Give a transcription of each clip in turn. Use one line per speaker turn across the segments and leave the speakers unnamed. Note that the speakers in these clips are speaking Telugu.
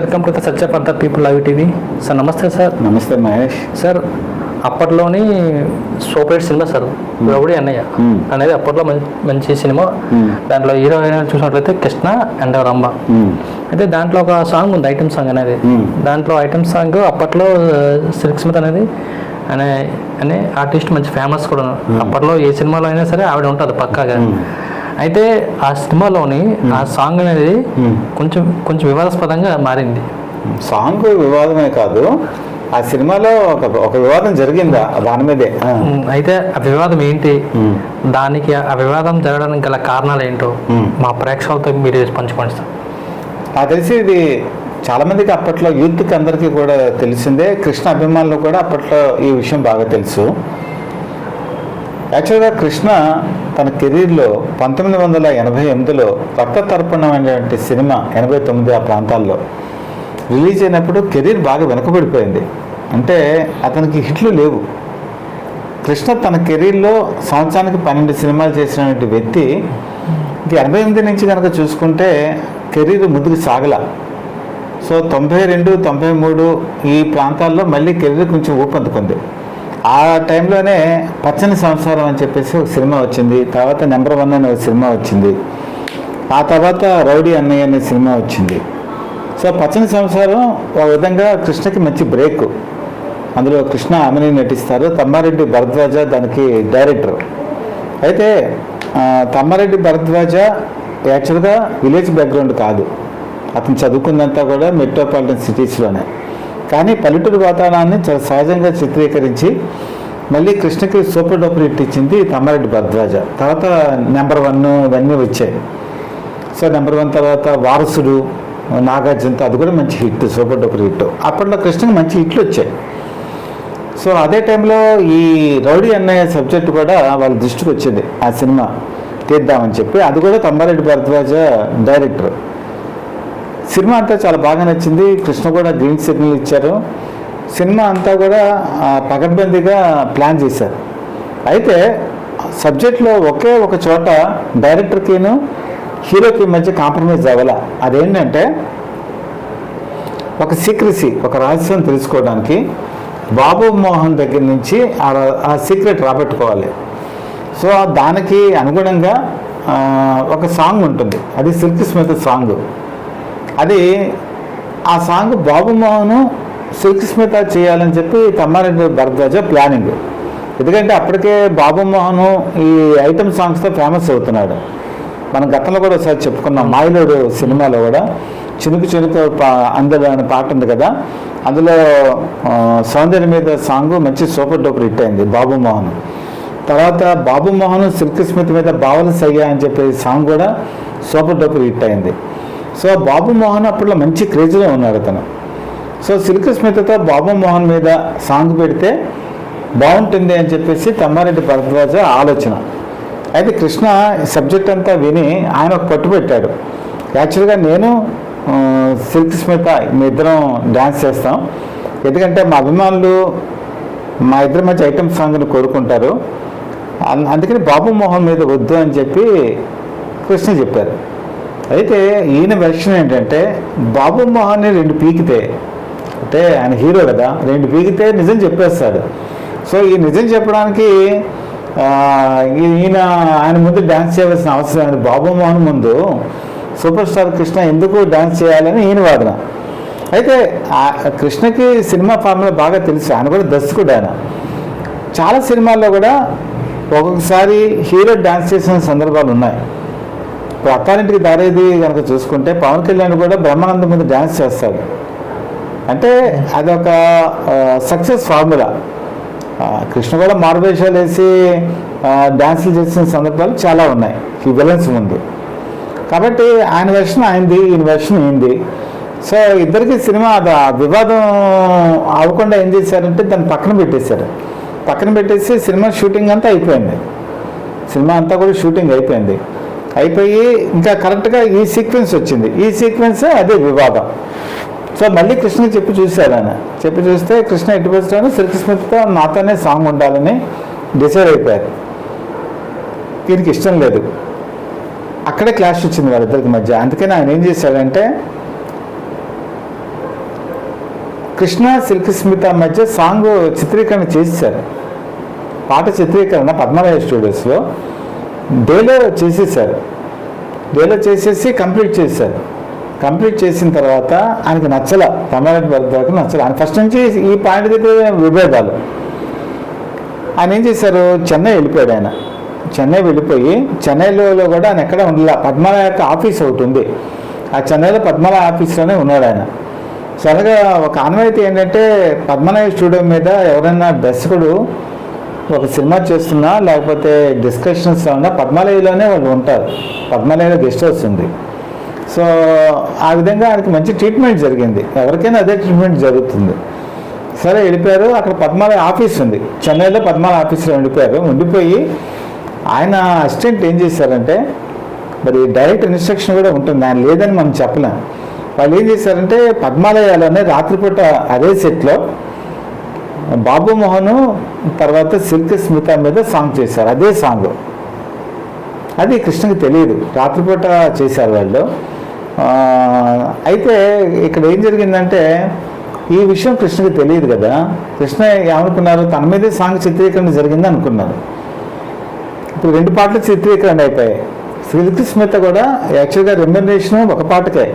Welcome to the such for the people live TV. Sir నమస్తే సార్.
నమస్తే మహేష్.
సార్ అప్పట్లోని super hit cinema sir Rowdy Annayya అనేది అప్పట్లో మంచి సినిమా. దాంట్లో హీరో హీరోయిన్ చూసినట్లయితే కృష్ణ అండ్ రంభ. అయితే దాంట్లో ఒక సాంగ్ ఉంది, ఐటమ్ సాంగ్ అనేది. దాంట్లో ఐటమ్ సాంగ్ అప్పట్లో సిల్క్ స్మిత్ అనేది అనే ఆర్టిస్ట్ మంచి ఫేమస్ కూడా. అప్పట్లో ఏ సినిమాలో అయినా సరే ఆవిడ ఉంటుంది పక్కాగా. అయితే ఆ సినిమాలోని ఆ సాంగ్ అనేది కొంచెం వివాదాస్పదంగా మారింది.
సాంగ్ వివాదమే కాదు, ఆ సినిమాలో ఒక వివాదం జరిగిందా దాని మీదే.
అయితే ఆ వివాదం ఏంటి, దానికి ఆ వివాదం జరగడానికి గల కారణాలు ఏంటో మా ప్రేక్షకులతో మీరు పంచుకోండి సార్.
నాకు తెలిసి ఇది చాలా మందికి అప్పట్లో యూత్కి అందరికీ కూడా తెలిసిందే. కృష్ణ అభిమానులు కూడా అప్పట్లో ఈ విషయం బాగా తెలుసు. యాక్చువల్గా కృష్ణ తన కెరీర్లో 1988లో రక్త తర్పణం అనేటువంటి సినిమా 89 ఆ ప్రాంతాల్లో రిలీజ్ అయినప్పుడు కెరీర్ బాగా వెనకబడిపోయింది. అంటే అతనికి హిట్లు లేవు. కృష్ణ తన కెరీర్లో సంవత్సరానికి 12 సినిమాలు చేసినటువంటి వ్యక్తి 88 నుంచి కనుక చూసుకుంటే కెరీర్ ముందుకు సాగల. సో 92, 93 ఈ ప్రాంతాల్లో మళ్ళీ కెరీర్ కొంచెం ఊపందుకుంది. ఆ టైంలోనే పచ్చని సంసారం అని చెప్పేసి ఒక సినిమా వచ్చింది. తర్వాత నెంబర్ 1 అనే ఒక సినిమా వచ్చింది. ఆ తర్వాత రౌడీ అన్నయ్య అనే సినిమా వచ్చింది. సో పచ్చని సంసారం ఒక విధంగా కృష్ణకి మంచి బ్రేక్. అందులో కృష్ణ ఆమెని నటిస్తారు. తమ్మారెడ్డి భరద్వాజ దానికి డైరెక్టర్. అయితే తమ్మారెడ్డి భరద్వాజ యాక్చువల్గా విలేజ్ బ్యాక్గ్రౌండ్ కాదు. అతను చదువుకుందంతా కూడా మెట్రోపాలిటన్ సిటీస్లోనే. కానీ పల్లెటూరు వాతావరణాన్ని చాలా సహజంగా చిత్రీకరించి మళ్ళీ కృష్ణకి సూపర్ డూపర్ హిట్ ఇచ్చింది తమ్మారెడ్డి భరద్వాజ. తర్వాత నెంబర్ 1 ఇవన్నీ వచ్చాయి. సో నెంబర్ 1 తర్వాత వారసుడు, నాగార్జునతో అది కూడా మంచి హిట్, సూపర్ డూపర్ హిట్. అప్పట్లో కృష్ణకి మంచి హిట్లు వచ్చాయి. సో అదే టైంలో ఈ రౌడీ అన్నయ్య సబ్జెక్ట్ కూడా వాళ్ళ దృష్టికి వచ్చింది, ఆ సినిమా తీద్దామని చెప్పి. అది కూడా తమ్మారెడ్డి భరద్వాజ డైరెక్టర్. సినిమా అంతా చాలా బాగా నచ్చింది. కృష్ణ కూడా గ్రీన్ సిగ్నల్ ఇచ్చారు. సినిమా అంతా కూడా పకడ్బందీగా ప్లాన్ చేశారు. అయితే సబ్జెక్ట్లో ఒకే ఒక చోట డైరెక్టర్కిను హీరోకి మధ్య కాంప్రమైజ్ అవ్వాల. అదేంటంటే ఒక సీక్రెసీ, ఒక రహస్యం తెలుసుకోవడానికి బాబు మోహన్ దగ్గర నుంచి ఆ సీక్రెట్ రాబట్టుకోవాలి. సో దానికి అనుగుణంగా ఒక సాంగ్ ఉంటుంది, అది సిల్క్ స్మిత్ సాంగ్. అది ఆ సాంగ్ బాబు మోహన్ సిల్క్ స్మిత చేయాలని చెప్పి తమ్మారెడ్డి భరద్వాజ ప్లానింగ్. ఎందుకంటే అప్పటికే బాబు మోహన్ ఈ ఐటమ్ సాంగ్స్తో ఫేమస్ అవుతున్నాడు. మనం గతంలో కూడా ఒకసారి చెప్పుకున్నాం, మాయలోడు సినిమాలో కూడా చినుకు చినుకు అందులో అనే పాట ఉంది కదా, అందులో సౌందర్య మీద సాంగ్ మంచి సూపర్ డూపర్ హిట్ అయింది బాబు మోహన్. తర్వాత బాబు మోహన్ సిల్క్ స్మిత్ మీద బావల సయ్యా అని చెప్పే సాంగ్ కూడా సూపర్ డూపర్ హిట్ అయింది. సో బాబు మోహన్ అప్పట్లో మంచి క్రేజ్లో ఉన్నాడు అతను. సో సిల్క్ స్మిత్తో బాబు మోహన్ మీద సాంగ్ పెడితే బాగుంటుంది అని చెప్పేసి తమ్మారెడ్డి భరద్వాజ ఆలోచన. అయితే కృష్ణ సబ్జెక్ట్ అంతా విని ఆయన ఒక పట్టుబెట్టాడు. యాక్చువల్గా నేను సిల్క్ స్మిత మీ ఇద్దరం డ్యాన్స్ చేస్తాం, ఎందుకంటే మా అభిమానులు మా ఇద్దరి మధ్య ఐటమ్ సాంగ్ని కోరుకుంటారు, అందుకని బాబు మోహన్ మీద వద్దు అని చెప్పి కృష్ణ చెప్పారు. అయితే ఈయన వెర్షన్ ఏంటంటే బాబు మోహన్ని 2 పీకితే, అంటే ఆయన హీరో కదా, 2 పీకితే నిజం చెప్పేస్తాడు. సో ఈ నిజం చెప్పడానికి ఆయన ముందు డ్యాన్స్ చేయవలసిన అవసరం లేదు. బాబు మోహన్ ముందు సూపర్ స్టార్ కృష్ణ ఎందుకు డ్యాన్స్ చేయాలని ఈయన వాదన. అయితే కృష్ణకి సినిమా ఫార్ములా బాగా తెలుసు, ఆయన కూడా దర్శకుడు. ఆయన చాలా సినిమాల్లో కూడా ఒక్కొక్కసారి హీరో డ్యాన్స్ చేసిన సందర్భాలు ఉన్నాయి. ఇప్పుడు అత్తారింటికి దారేది కనుక చూసుకుంటే పవన్ కళ్యాణ్ కూడా బ్రహ్మానందం మీద డ్యాన్స్ చేస్తాడు. అంటే అదొక సక్సెస్ ఫార్ములా. కృష్ణ కూడా మారువేషాలు వేసి డ్యాన్సులు చేసిన సందర్భాలు చాలా ఉన్నాయి ఈ విలన్స్ ముందు. కాబట్టి ఆయన వెర్షన్ ఆయనది, ఈయన వెర్షన్ ఈయనది. సో ఇద్దరికి సినిమా వివాదం అవ్వకుండా ఏం చేశారంటే దాన్ని పక్కన పెట్టేశారు. పక్కన పెట్టేసి సినిమా షూటింగ్ అంతా అయిపోయింది. సినిమా అంతా కూడా షూటింగ్ అయిపోయి ఇంకా కరెక్ట్గా ఈ సీక్వెన్స్ వచ్చింది. ఈ సీక్వెన్స్ అదే వివాదం. సో మళ్ళీ కృష్ణకి చెప్పి చూశారు. ఆయన చెప్పి చూస్తే కృష్ణ ఎట్టి పరిస్థితుల్లో సిల్క్ స్మిత్తో నాతోనే సాంగ్ ఉండాలని డిసైడ్ అయిపోయారు. దీనికి ఇష్టం లేదు. అక్కడే క్లాష్ వచ్చింది వాళ్ళిద్దరికి మధ్య. అందుకని ఆయన ఏం చేశాడంటే కృష్ణ సిల్క్ స్మిత మధ్య సాంగ్ చిత్రీకరణ చేశారు. పాట చిత్రీకరణ పద్మరాయ స్టూడియోస్లో డేలో చేసేసారు. డేలో చేసేసి కంప్లీట్ చేశారు. కంప్లీట్ చేసిన తర్వాత ఆయనకి నచ్చల, తమిళనాడు వరకు నచ్చల. ఆయన ఫస్ట్ నుంచి ఈ పాయింట్ దగ్గర విభేదాలు. ఆయన ఏం చేశారు, చెన్నై వెళ్ళిపోయాడు. ఆయన చెన్నై వెళ్ళిపోయి చెన్నైలో కూడా ఆయన ఎక్కడ ఉండలే. పద్మనాభ యొక్క ఆఫీస్ ఒకటి ఉంది, ఆ చెన్నైలో పద్మనాభ ఆఫీస్లోనే ఉన్నాడు ఆయన. సరగా ఒక ఆనవాయితీ ఏంటంటే పద్మనాభ స్టూడియో మీద ఎవరైనా దర్శకుడు ఒక సినిమా చేస్తున్నా లేకపోతే డిస్కషన్స్ ఉన్నా పద్మాలయలోనే వాళ్ళు ఉంటారు. పద్మాలయలో గెస్ట్ హౌస్ ఉంది. సో ఆ విధంగా ఆయనకి మంచి ట్రీట్మెంట్ జరిగింది. ఎవరికైనా అదే ట్రీట్మెంట్ జరుగుతుంది. సరే వెళ్ళిపోయారు. అక్కడ పద్మాలయ ఆఫీస్ ఉంది, చెన్నైలో పద్మాలయ ఆఫీస్లో ఉండిపోయారు. ఉండిపోయి ఆయన అసిస్టెంట్ ఏం చేశారంటే, మరి డైరెక్ట్ ఇన్స్ట్రక్షన్ కూడా ఉంటుంది, ఆయన లేదని మనం చెప్పలేం. వాళ్ళు ఏం చేశారంటే పద్మాలయాలోనే రాత్రిపూట అదే సెట్లో బాబు మోహన్ తర్వాత సిల్క్ స్మిత మీద సాంగ్ చేశారు. అదే సాంగ్, అది కృష్ణకి తెలియదు, రాత్రిపూట చేశారు వాళ్ళు. అయితే ఇక్కడ ఏం జరిగిందంటే ఈ విషయం కృష్ణకి తెలియదు కదా. కృష్ణ ఏమనుకున్నారు, తన మీదే సాంగ్ చిత్రీకరణ జరిగింది అనుకున్నారు. ఇప్పుడు 2 పాటలు చిత్రీకరణ అయిపోయాయి. సిల్క్ స్మిత కూడా యాక్చువల్గా రెమ్యునరేషన్ ఒక పాటకే,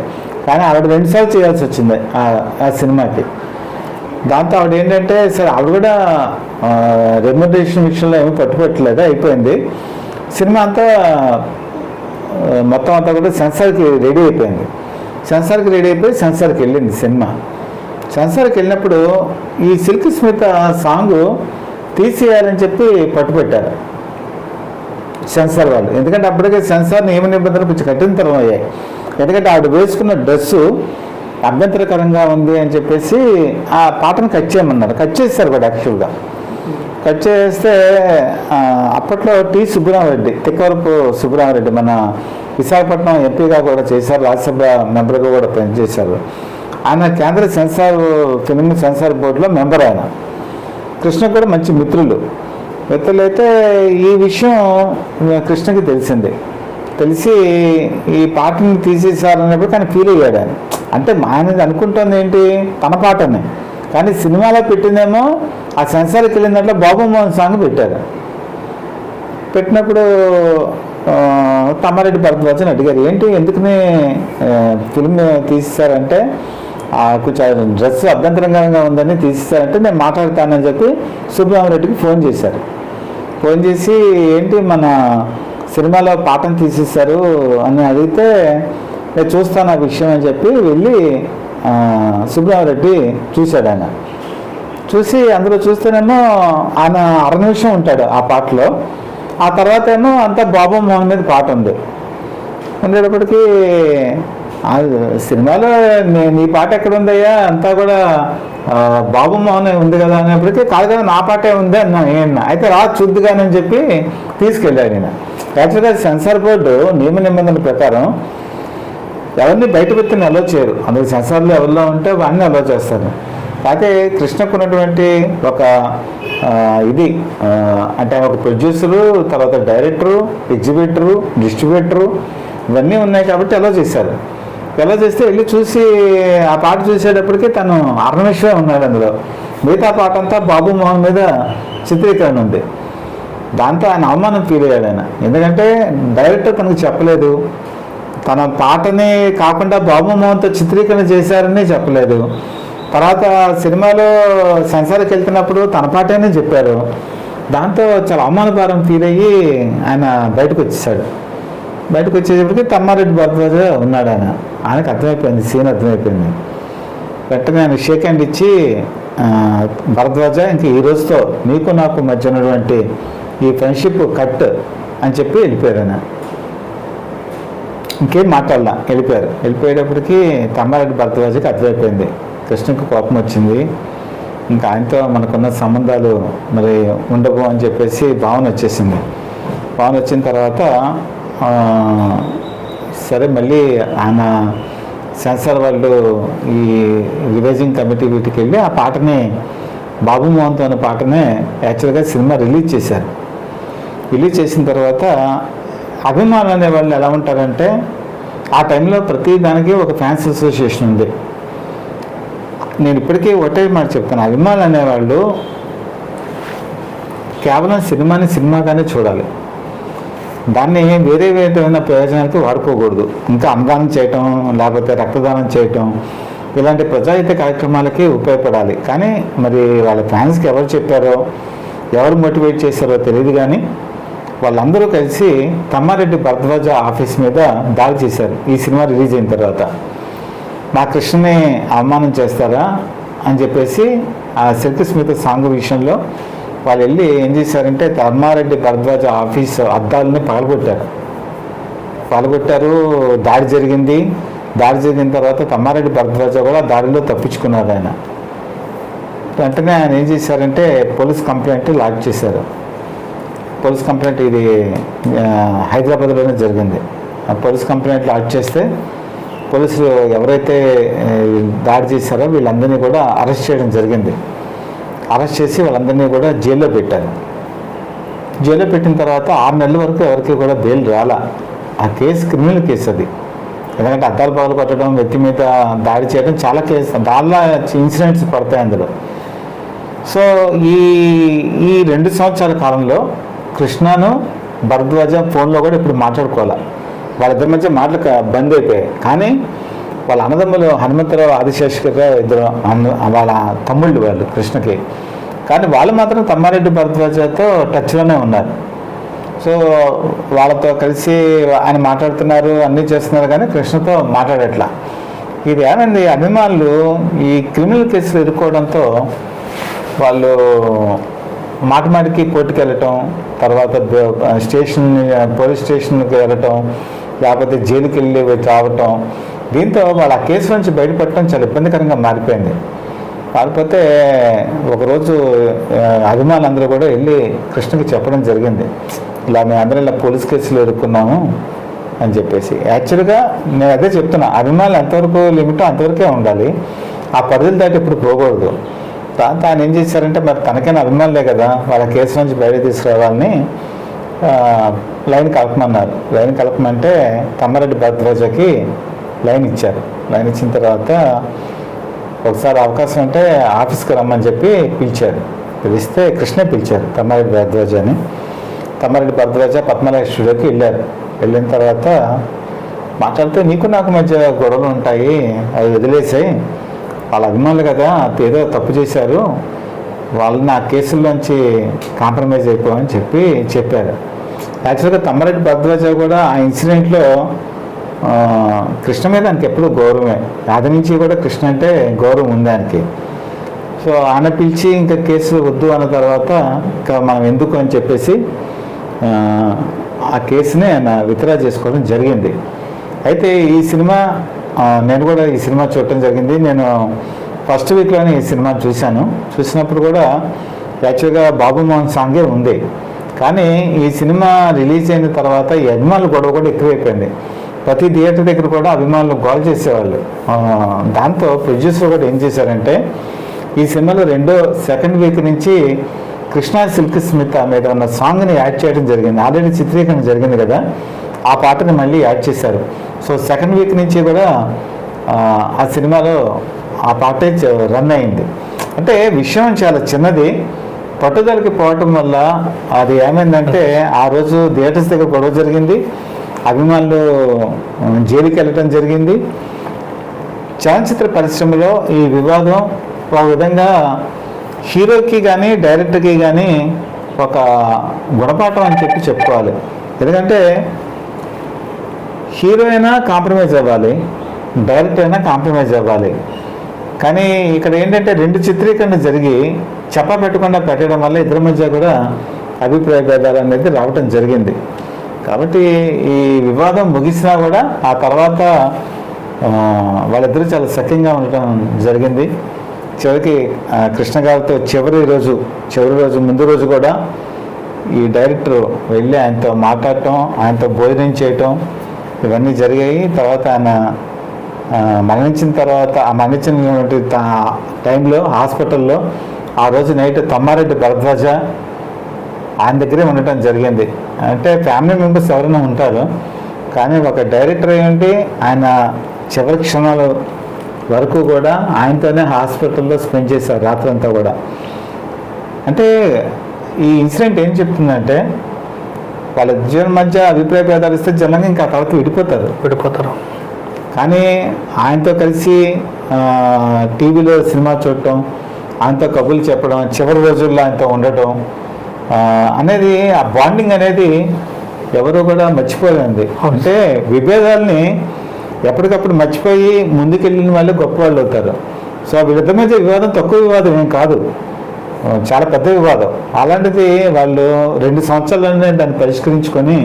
కానీ ఆవిడ 2 సార్లు చేయాల్సి వచ్చింది ఆ సినిమాకి. దాంతో ఆవిడ ఏంటంటే సరే ఆవిడ కూడా రెమ్యునరేషన్ విషయంలో ఏమీ పట్టుబట్టలేదు, అయిపోయింది. సినిమా అంతా మొత్తం అంతా కూడా సెన్సార్కి రెడీ అయిపోయింది. సెన్సార్కి రెడీ అయిపోయి సెన్సార్కి వెళ్ళింది సినిమా. సెన్సార్కి వెళ్ళినప్పుడు ఈ సిల్క్ స్మిత సాంగ్ తీసేయాలని చెప్పి పట్టుబట్టారు సెన్సార్ వాళ్ళు. ఎందుకంటే అప్పటికే సెన్సార్ నియమ నిబంధనలు కొంచెం కఠినతరం అయ్యాయి. ఎందుకంటే ఆవిడ వేసుకున్న డ్రెస్సు అభ్యంతరకరంగా ఉంది అని చెప్పేసి ఆ పాటను కట్ చేయమన్నారు. కట్ చేస్తారు కూడా యాక్చువల్గా. కట్ చేస్తే అప్పట్లో టి సుబ్బరామరెడ్డి, తిక్కవరపు సుబ్బరామరెడ్డి మన విశాఖపట్నం ఎంపీగా కూడా చేశారు, రాజ్యసభ మెంబర్గా కూడా పనిచేశారు. ఆయన కేంద్ర ఫిల్మ్ సెన్సార్ బోర్డులో మెంబర్. ఆయన కృష్ణ కూడా మంచి మిత్రులైతే ఈ విషయం కృష్ణకి తెలిసింది. తెలిసి ఈ పాటని తీసేసారన్నప్పుడు కానీ ఫీల్ అయ్యాడు ఆయన. అంటే ఆయన అనుకుంటుంది ఏంటి, తన పాటని, కానీ సినిమాలో పెట్టిందేమో ఆ సెన్సార్కి వెళ్ళిన దాంట్లో బాబు మోహన్ సాంగ్ పెట్టారు. పెట్టినప్పుడు తమ్మారెడ్డి భరద్వాజని అడిగారు, ఏంటి ఎందుకని ఫిల్మ్ తీసేశారంటే కొంచెం డ్రెస్ అభ్యంతరంగా ఉందని తీసేశారంటే నేను మాట్లాడతానని చెప్పి సుబ్రహ్మరెడ్డికి ఫోన్ చేశారు. ఫోన్ చేసి ఏంటి మన సినిమాలో పాటను తీసేశారు అని అడిగితే నేను చూస్తాను ఆ విషయం అని చెప్పి వెళ్ళి సుబ్రహ్మరెడ్డి చూశాడు. ఆయన చూసి అందులో చూస్తేనేమో ఆయన 6 నిమిషం ఉంటాడు ఆ పాటలో. ఆ తర్వాత ఏమో అంతా బాబు మోహన్ మీద పాట ఉంది. ఉండేటప్పటికీ సినిమాలో నీ పాట ఎక్కడ ఉందయ్యా, అంతా కూడా బాబు మోహన్ ఉంది కదా అనేప్పటికీ కాదు కదా నా పాటే ఉంది అన్నా. అయితే రా చూద్దుగానని చెప్పి తీసుకెళ్ళాడు ఆయన. యాక్చువల్గా సెన్సార్ బోర్డు నియమ నిబంధనల ప్రకారం ఎవరిని బయట వ్యక్తిని అలో చేయరు. అందులో సెన్సార్లో ఎవరిలో ఉంటే వాడిని అలో చేస్తారు. అయితే కృష్ణకు ఉన్నటువంటి ఒక ఇది అంటే ఒక ప్రొడ్యూసరు, తర్వాత డైరెక్టరు, ఎగ్జిబిటరు, డిస్ట్రిబ్యూటరు ఇవన్నీ ఉన్నాయి కాబట్టి అలో చేశారు. ఎలా చేస్తే వెళ్ళి చూసి ఆ పాట చూసేటప్పటికి తను 6 నిమిషమే ఉన్నాడు అందులో. మిగతా పాట అంతా బాబు మోహన్ మీద చిత్రీకరణ ఉంది. దాంతో ఆయన అవమానం ఫీల్ అయ్యాడు ఆయన. ఎందుకంటే డైరెక్టర్ తనకు చెప్పలేదు, తన పాటని కాకుండా బాబు మోహన్తో చిత్రీకరణ చేశారని చెప్పలేదు. తర్వాత సినిమాలో సెన్సార్కి వెళ్తున్నప్పుడు తన పాటనే చెప్పారు. దాంతో చాలా అవమానభారం ఫీల్ అయ్యి ఆయన బయటకు వచ్చేసాడు. బయటకు వచ్చేటప్పటికి తమ్మారెడ్డి భరద్వాజ ఉన్నాడు. ఆయనకు అర్థమైపోయింది, సీన్ అర్థమైపోయింది. వెంటనే ఆయన షేక్ హ్యాండ్ ఇచ్చి భరద్వాజ ఇంక ఈ రోజుతో నీకు నాకు మధ్య ఉన్నటువంటి ఈ ఫ్రెండ్షిప్ కట్ అని చెప్పి వెళ్ళిపోయారు. ఆయన ఇంకేం మాట్లాడలా, వెళ్ళిపోయారు. వెళ్ళిపోయేటప్పటికి తమ్మారెడ్డి భరద్వాజకి అర్థమైపోయింది, కృష్ణకి కోపం వచ్చింది, ఇంకా ఆయనతో మనకున్న సంబంధాలు మరి ఉండవు అని చెప్పేసి భావన వచ్చేసింది. భావన వచ్చిన తర్వాత సరే మళ్ళీ ఆయన సెన్సార్ వాళ్ళు ఈ రివైజింగ్ కమిటీ వీటికి వెళ్ళి ఆ పాటని బాబు మోహన్తో అనే పాటనే యాక్చువల్గా సినిమా రిలీజ్ చేశారు. రిలీజ్ చేసిన తర్వాత అభిమానులు అనే వాళ్ళు ఎలా ఉంటారంటే ఆ టైంలో ప్రతి దానికి ఒక ఫ్యాన్స్ అసోసియేషన్ ఉంది. నేను ఇప్పటికీ ఒకటే మాట చెప్తాను, అభిమానులు అనేవాళ్ళు కేవలం సినిమాని సినిమాగానే చూడాలి, దాన్ని వేరే వేరైన ప్రయోజనాలకి వాడుకోకూడదు. ఇంకా అన్నదానం చేయటం, లేకపోతే రక్తదానం చేయటం, ఇలాంటి ప్రజాహిత కార్యక్రమాలకి ఉపయోగపడాలి. కానీ మరి వాళ్ళ ఫ్యాన్స్కి ఎవరు చెప్పారో, ఎవరు మోటివేట్ చేశారో తెలియదు, కానీ వాళ్ళందరూ కలిసి తమ్మారెడ్డి భరద్వాజ ఆఫీస్ మీద దాడి చేశారు ఈ సినిమా రిలీజ్ అయిన తర్వాత. మా కృష్ణని అవమానం చేస్తారా అని చెప్పేసి ఆ సిల్క్ స్మిత సాంగ్ విషయంలో వాళ్ళు వెళ్ళి ఏం చేశారంటే తమ్మారెడ్డి భరద్వాజ ఆఫీస్ అద్దాలని పగలగొట్టారు. దాడి జరిగింది. దాడి జరిగిన తర్వాత తమ్మారెడ్డి భరద్వాజ కూడా దాడిలో తప్పించుకున్నారు. ఆయన వెంటనే ఆయన ఏం చేశారంటే పోలీస్ కంప్లైంట్ లాడ్జ్ చేశారు. పోలీస్ కంప్లైంట్ ఇది హైదరాబాద్లోనే జరిగింది. ఆ పోలీస్ కంప్లైంట్ లాడ్జ్ చేస్తే పోలీసులు ఎవరైతే దాడి చేశారో వీళ్ళందరినీ కూడా అరెస్ట్ చేయడం జరిగింది. అరెస్ట్ చేసి వాళ్ళందరినీ కూడా జైల్లో పెట్టారు. జైల్లో పెట్టిన తర్వాత 6 నెలల వరకు ఎవరికి కూడా బెయిల్ రాలా. ఆ కేసు క్రిమినల్ కేసు అది. ఎందుకంటే అద్దాలు పగలు కొట్టడం, వ్యక్తి మీద దాడి చేయడం చాలా కేసు, దానిలో ఇన్సిడెంట్స్ పడతాయి అందులో. సో ఈ 2 సంవత్సరాల కాలంలో కృష్ణను భరద్వాజ ఫోన్లో కూడా ఇప్పుడు మాట్లాడుకోవాలి. వాళ్ళిద్దరి మధ్య మాటలు బంద్ అయిపోయాయి. కానీ వాళ్ళ అన్నదమ్ములు హనుమంతరావు, ఆదిశేషరావు ఇద్దరు వాళ్ళ తమ్ముళ్ళు వాళ్ళు కృష్ణకి. కానీ వాళ్ళు మాత్రం తమ్మారెడ్డి భరద్వాజతో టచ్లోనే ఉన్నారు. సో వాళ్ళతో కలిసి ఆయన మాట్లాడుతున్నారు, అన్నీ చేస్తున్నారు, కానీ కృష్ణతో మాట్లాడట్లా. ఇది ఏమైంది, అభిమానులు ఈ క్రిమినల్ కేసులు ఎదుర్కోవడంతో వాళ్ళు మాటికి కోర్టుకు వెళ్ళటం, తర్వాత పోలీస్ స్టేషన్కి వెళ్ళటం, లేకపోతే జైలుకి వెళ్ళి రావటం, దీంతో వాళ్ళు ఆ కేసు నుంచి బయటపడటం చాలా ఇబ్బందికరంగా మారిపోయింది. కాకపోతే ఒకరోజు అభిమానులందరూ కూడా వెళ్ళి కృష్ణకి చెప్పడం జరిగింది, ఇలా మేము అందరం ఇలా పోలీస్ కేసులు ఎదుర్కొన్నాము అని చెప్పేసి. యాక్చువల్గా నేను అదే చెప్తున్నా, అభిమానులు ఎంతవరకు లిమిటో అంతవరకే ఉండాలి, ఆ పరిధులు దాటి ఇప్పుడు పోకూడదు. దాంతో ఆయన ఏం చేశారంటే మరి తనకైనా అభిమానులే కదా, వాళ్ళ కేసు నుంచి బయట తీసుకురావాలని లైన్ కలపమన్నారు. లైన్ కలపమంటే తమ్మారెడ్డి భరద్వాజకి లైన్ ఇచ్చారు. లైన్ ఇచ్చిన తర్వాత ఒకసారి అవకాశం అంటే ఆఫీస్కి రమ్మని చెప్పి పిలిచారు. పిలిస్తే కృష్ణే పిలిచారు తమ్మారెడ్డి భరద్వాజ అని. తమ్మారెడ్డి భరద్వాజ పద్మనాభ స్టూడియోకి వెళ్ళారు. వెళ్ళిన తర్వాత మాట్లాడితే నీకు నాకు మధ్య గొడవలు ఉంటాయి, అవి వదిలేసాయి, వాళ్ళ అభిమానులు కదా, ఏదో తప్పు చేశారు, వాళ్ళు నా కేసుల్లోంచి కాంప్రమైజ్ అయిపోవని చెప్పారు. యాక్చువల్గా తమ్మారెడ్డి భరద్వాజ కూడా ఆ ఇన్సిడెంట్లో కృష్ణ మీద ఆయనకి ఎప్పుడూ గౌరవమే, ఆది నుంచి కూడా కృష్ణ అంటే గౌరవం ఉంది ఆయనకి. సో ఆయన పిలిచి ఇంకా కేసు వద్దు అన్న తర్వాత ఇంకా మనం ఎందుకు అని చెప్పేసి ఆ కేసుని ఆయన విత్డ్రా చేసుకోవడం జరిగింది. అయితే ఈ సినిమా నేను కూడా ఈ సినిమా చూడటం జరిగింది. నేను ఫస్ట్ వీక్లోనే ఈ సినిమా చూసినప్పుడు కూడా యాక్చువల్గా బాబు మోహన్ సాంగే ఉంది. కానీ ఈ సినిమా రిలీజ్ అయిన తర్వాత ఈ అభిమానుల గొడవ కూడా ఎక్కువైపోయింది. ప్రతి థియేటర్ దగ్గర కూడా అభిమానులు గోల్ చేసేవాళ్ళు. దాంతో ప్రొడ్యూసర్ కూడా ఏం చేశారంటే ఈ సినిమాలో సెకండ్ వీక్ నుంచి కృష్ణా సిల్క్ స్మిత మీద ఉన్న సాంగ్ని యాడ్ చేయడం జరిగింది. ఆల్రెడీ చిత్రీకరణ జరిగింది కదా, ఆ పాటని మళ్ళీ యాడ్ చేశారు. సో సెకండ్ వీక్ నుంచి కూడా ఆ సినిమాలో ఆ పాటే రన్ అయింది. అంటే విషయం చాలా చిన్నది, పట్టుదలకి పోవటం వల్ల అది ఏమైందంటే ఆ రోజు థియేటర్స్ దగ్గర గొడవ జరిగింది, అభిమానులు జైలుకి వెళ్ళటం జరిగింది. చలనచిత్ర పరిశ్రమలో ఈ వివాదం ఒక విధంగా హీరోకి కానీ డైరెక్టర్కి కానీ ఒక గుణపాఠం అని చెప్పుకోవాలి. ఎందుకంటే హీరో అయినా కాంప్రమైజ్ అవ్వాలి, డైరెక్టర్ అయినా కాంప్రమైజ్ అవ్వాలి. కానీ ఇక్కడ ఏంటంటే 2 చిత్రీకరణ జరిగి పెట్టకుండా పెట్టడం వల్ల ఇద్దరి మధ్య కూడా అభిప్రాయ భేదాలు అనేది రావటం జరిగింది. కాబట్టి ఈ వివాదం ముగిసినా కూడా ఆ తర్వాత వాళ్ళిద్దరూ చాలా సఖ్యంగా ఉండటం జరిగింది. చివరికి కృష్ణ గారితో చివరి రోజు ముందు రోజు కూడా ఈ డైరెక్టర్ వెళ్ళి ఆయనతో మాట్లాడటం, ఆయనతో భోజనం చేయటం ఇవన్నీ జరిగాయి. తర్వాత ఆయన మరణించినటువంటి టైంలో హాస్పిటల్లో ఆ రోజు నైట్ తమ్మారెడ్డి భరద్వాజ ఆయన దగ్గరే ఉండటం జరిగింది. అంటే ఫ్యామిలీ మెంబర్స్ ఎవరైనా ఉంటారు, కానీ ఒక డైరెక్టర్ ఏంటి ఆయన చివరి క్షణాలు వరకు కూడా ఆయనతోనే హాస్పిటల్లో స్పెండ్ చేశారు రాత్రంతా కూడా. అంటే ఈ ఇన్సిడెంట్ ఏం చెప్తుందంటే వాళ్ళ ఇద్దరి మధ్య అభిప్రాయ భేదాలు ఇస్తే జనంగా ఇంకా అక్కడికి
విడిపోతారు.
కానీ ఆయనతో కలిసి టీవీలో సినిమా చూడటం, ఆయనతో కబుర్లు చెప్పడం, చివరి రోజుల్లో ఆయనతో ఉండటం అనేది ఆ బాండింగ్ అనేది ఎవరు కూడా మర్చిపోలేదు. అంటే విభేదాలని ఎప్పటికప్పుడు మర్చిపోయి ముందుకెళ్ళిన వాళ్ళు గొప్ప వాళ్ళు అవుతారు. సో వీళ్ళిద్దరి మధ్య వివాదం తక్కువ వివాదం ఏం కాదు, చాలా పెద్ద వివాదం. అలాంటిది వాళ్ళు 2 సంవత్సరాలనే దాన్ని పరిష్కరించుకొని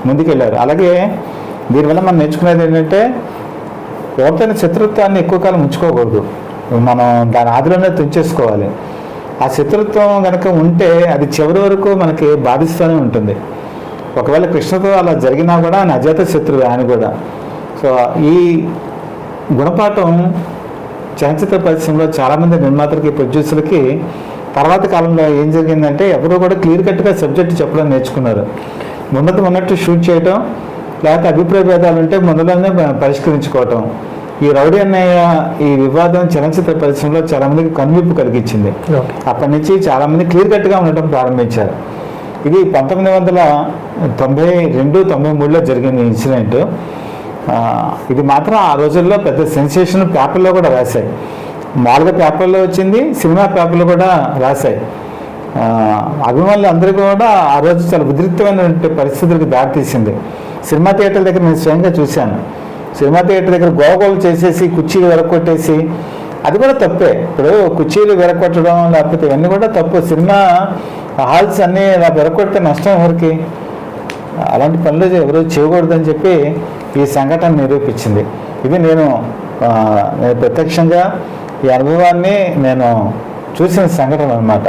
ముందుకెళ్ళారు. అలాగే దీనివల్ల మనం నేర్చుకునేది ఏంటంటే ఎవరితోనే శత్రుత్వాన్ని ఎక్కువ కాలం ఉంచుకోకూడదు, మనం దాని ఆదిలోనే తుంచేసుకోవాలి. ఆ శత్రుత్వం కనుక ఉంటే అది చివరి వరకు మనకి బాధిస్తూనే ఉంటుంది. ఒకవేళ కృష్ణతో అలా జరిగినా కూడా ఆయన అజాత శత్రువు ఆయన కూడా. సో ఈ గుణపాఠం చలనచిత్ర పరిశ్రమలో చాలామంది నిర్మాతలకి, ప్రొడ్యూసర్లకి తర్వాత కాలంలో ఏం జరిగిందంటే ఎవరు కూడా క్లియర్ కట్గా సబ్జెక్ట్ చెప్పడం నేర్చుకున్నారు. ఉన్నట్టు షూట్ చేయటం, లేకపోతే అభిప్రాయ భేదాలు ఉంటే ముందులోనే పరిష్కరించుకోవటం. ఈ రౌడీ అన్నయ్య ఈ వివాదం చలనచిత్ర పరిశ్రమలో చాలామందికి కనువిప్పు కలిగించింది. అప్పటి నుంచి చాలామంది క్లియర్ కట్గా ఉండటం ప్రారంభించారు. ఇది 1992-93లో జరిగిన ఇన్సిడెంట్. ఇది మాత్రం ఆ రోజుల్లో పెద్ద సెన్సేషన్ పేపర్లో కూడా రాశాయి. మామూలుగా పేపర్లో వచ్చింది, సినిమా పేపర్లో కూడా రాశాయి. అభిమానులు అందరూ కూడా ఆ రోజు చాలా ఉద్రిక్తమైన పరిస్థితులకు దారితీసింది. సినిమా థియేటర్ దగ్గర నేను స్వయంగా చూశాను. సినిమా థియేటర్ దగ్గర గోగోలు చేసేసి కుర్చీలు విరగొట్టేసి, అది కూడా తప్పే. ఇప్పుడు కుర్చీలు విరగొట్టడం లేకపోతే ఇవన్నీ కూడా తప్పు. సినిమా హాల్స్ అన్నీ ఇలా విరగొడితే నష్టం ఎవరికి? అలాంటి పనులు ఎవరు చేయకూడదని చెప్పి ఈ సంఘటన నిరూపించింది. ఇది నేను ప్రత్యక్షంగా ఈ అనుభవాన్ని నేను చూసిన సంఘటన అన్నమాట.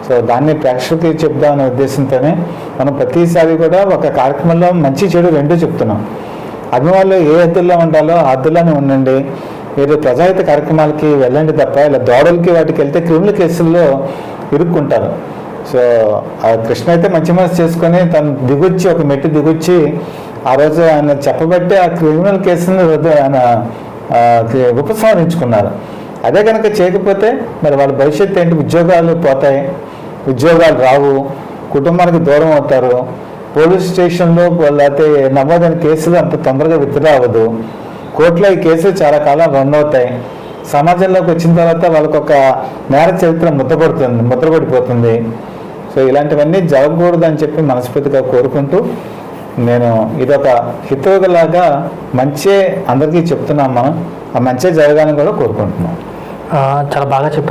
సో దాన్ని ప్రేక్షకులకి చెప్దామనే ఉద్దేశంతోనే మనం ప్రతిసారి కూడా ఒక కార్యక్రమంలో మంచి చెడు రెండూ చెప్తున్నాం. అభిమానులు ఏ హద్దుల్లో ఉండాలో ఆ హద్దుల్లోనే ఉండండి, మీరు ప్రజాహిత కార్యక్రమాలకి వెళ్ళండి తప్ప ఇలా దోడలకి వాటికి వెళ్తే క్రిమినల్ కేసుల్లో ఇరుక్కుంటారు. సో ఆ కృష్ణ అయితే మంచి మనసు చేసుకొని తను దిగొచ్చి ఒక మెట్టు దిగొచ్చి ఆ రోజు ఆయన చెప్పబట్టి ఆ క్రిమినల్ కేసుని ఆయన ఉపసంహరించుకున్నారు. అదే కనుక చేయకపోతే మరి వాళ్ళ భవిష్యత్తు ఏంటి? ఉద్యోగాలు పోతాయి, ఉద్యోగాలు రావు, కుటుంబానికి దూరం అవుతారు, పోలీస్ స్టేషన్లో లేకపోతే నమోదైన కేసులు అంత తొందరగా విత్డ్రా అవ్వదు, కోర్టులో ఈ కేసులు చాలా కాలం రన్ అవుతాయి. సమాజంలోకి వచ్చిన తర్వాత వాళ్ళకు ఒక నేర చరిత్ర ముద్రపడిపోతుంది. సో ఇలాంటివన్నీ జరగకూడదని చెప్పి మనస్ఫూర్తిగా కోరుకుంటూ నేను ఇదొక హితవులాగా మంచి అందరికీ చెప్తున్నాం. మనం ఆ మంచి జరగాలని కూడా కోరుకుంటున్నాం.
చాలా బాగా చెప్పారు.